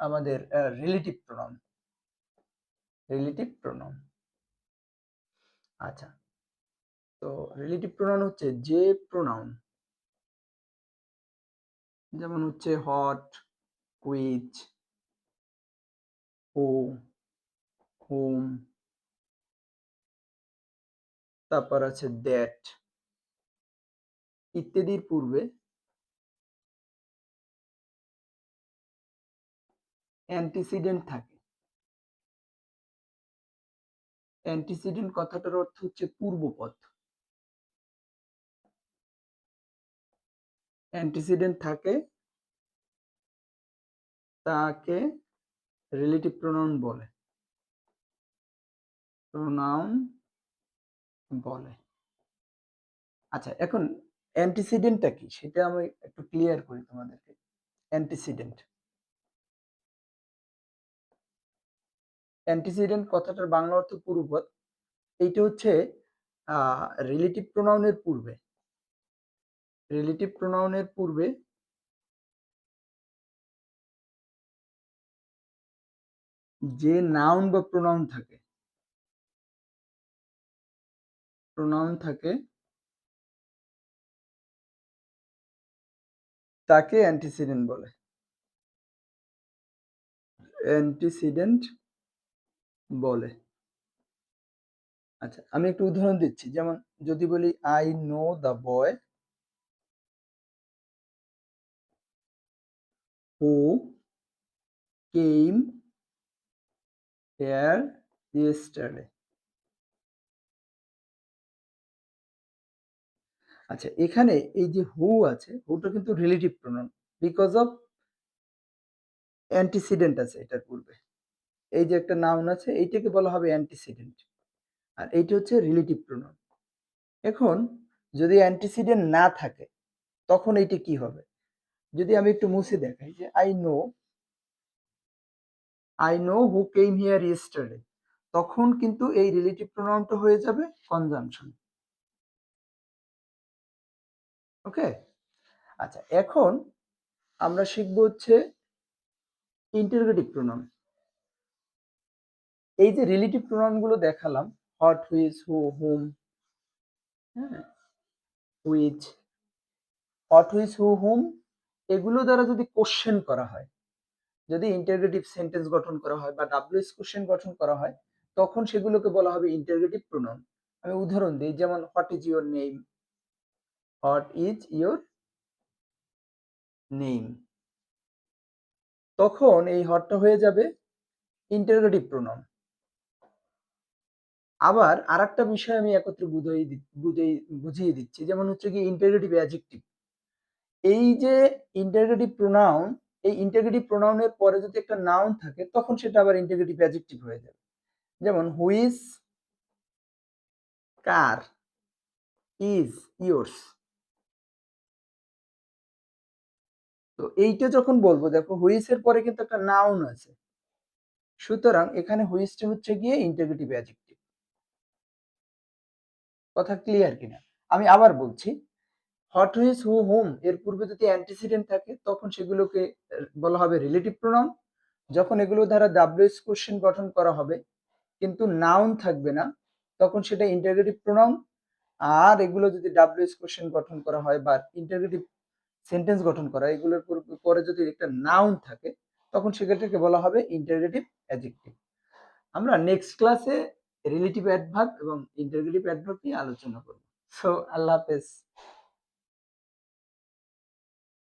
আমাদের relative pronoun. Relative pronoun, আচ্ছা, তো রিলেটিভ প্রোনাউন হচ্ছে যে প্রোনাউন, যেমন হচ্ছে হট, হুইচ, হু, হুম, তারপর আছে দ্যাট ইত্যাদির পূর্বে অ্যান্টিসিডেন্ট থাকে। অ্যান্টিসিডেন্ট কথাটার অর্থ হচ্ছে পূর্বপদ। অ্যান্টিসিডেন্ট থাকে, তাকে রিলেটিভ প্রোনাউন বলে। প্রোনাউন বলে। আচ্ছা, এখন অ্যান্টিসিডেন্টটা কি সেটা আমি একটু ক্লিয়ার করি তোমাদেরকে। অ্যান্টিসিডেন্ট, অ্যান্টিসিডেন্ট কথাটার বাংলা অর্থ পূর্বপদ। এইটা হচ্ছে রিলেটিভ প্রোনাউনের পূর্বে, রিলেটিভ প্রোনাউনের পূর্বে যে নাউন বা প্রোনাউন থাকে, প্রোনাউন থাকে, তাকে অ্যান্টিসিডেন্ট বলে। অ্যান্টিসিডেন্ট বলে। আচ্ছা, আমি একটু উদাহরণ দিচ্ছি। যেমন যদি বলি I know the boy who came here yesterday. আচ্ছা, এখানে এই যে হু আছে, হুটা কিন্তু relative pronoun, because of antecedent আছে এটার পূর্বে। এই যে একটা নাউন আছে, এইটাকে বলা হবে অ্যান্টিসিডেন্ট, আর এইটা হচ্ছে রিলেটিভ প্রোনাউন। এখন যদি অ্যান্টিসিডেন্ট না থাকে তখন এইটা কি হবে? যদি আমি একটু মুছে দেখাই যে I know who came here yesterday, তখন কিন্তু এই রিলেটিভ প্রোনাউনটা হয়ে যাবে কনজাংশন। ওকে, আচ্ছা, এখন আমরা শিখব হচ্ছে ইন্টারোগেটিভ প্রোনাউন। এই যে রিলেটিভ প্রোনাউন গুলো দেখালাম, হট, হুইচ, হু, হুম, হ্যাঁ, হুইচ, হট, হুইচ, হু, হুম, এগুলো দ্বারা যদি কোশ্চেন করা হয়, যদি ইন্টারোগেটিভ সেন্টেন্স গঠন করা হয় বা ডাব্লিউএস কোশ্চেন গঠন করা হয়, তখন সেগুলোকে বলা হবে ইন্টারোগেটিভ প্রোনাউন। আমি উদাহরণ দিই, যেমন what is your name, what is your name, তখন এই হটটা হয়ে যাবে ইন্টারোগেটিভ প্রোনাউন। আবার আরেকটা বিষয় আমি একত্রে বুঝিয়ে দিচ্ছি, যেমন হচ্ছে কি ইন্টারোগেটিভ অ্যাডজেক্টিভ। এই যে ইন্টারোগেটিভ প্রোনাউন, এই ইন্টারোগেটিভ প্রোনাউনের পরে যদি একটা নাউন থাকে তখন সেটা আবার ইন্টারোগেটিভ অ্যাডজেক্টিভ হয়ে যাবে। যেমন হুইচ কার ইজ ইয়োর্স। তো এইটা যখন বলবো, দেখো হুইচ এর পরে কিন্তু একটা নাউন আছে, সুতরাং এখানে হুইচটা হচ্ছে গিয়ে ইন্টারোগেটিভ অ্যাডজেক্টিভ। কথা ক্লিয়ার কিনা? আমি আবার বলছি, হট, হুইচ, হু, হুম এর পূর্বে যদি অ্যান্টিসিডেন্ট থাকে তখন সেগুলোকে বলা হবে রিলেটিভ প্রোনাউন। যখন এগুলো দ্বারা ডাব্লিউএস কোশ্চেন গঠন করা হবে কিন্তু নাউন থাকবে না, তখন সেটা ইন্টারোগেটিভ প্রোনাউন। আর এগুলো যদি ডাব্লিউএস কোশ্চেন গঠন করা হয় বা ইন্টারোগেটিভ সেন্টেন্স গঠন করা, এগুলোর পরে যদি একটা নাউন থাকে তখন সেটাকে বলা হবে ইন্টারোগেটিভ অ্যাডজেক্টিভ। আমরা নেক্সট ক্লাসে রিলেটিভ অ্যাডভার্ব এবং ইন্টারোগেটিভ অ্যাডভার্ব নিয়ে আলোচনা করব। সো আল্লাহ হাফেজ।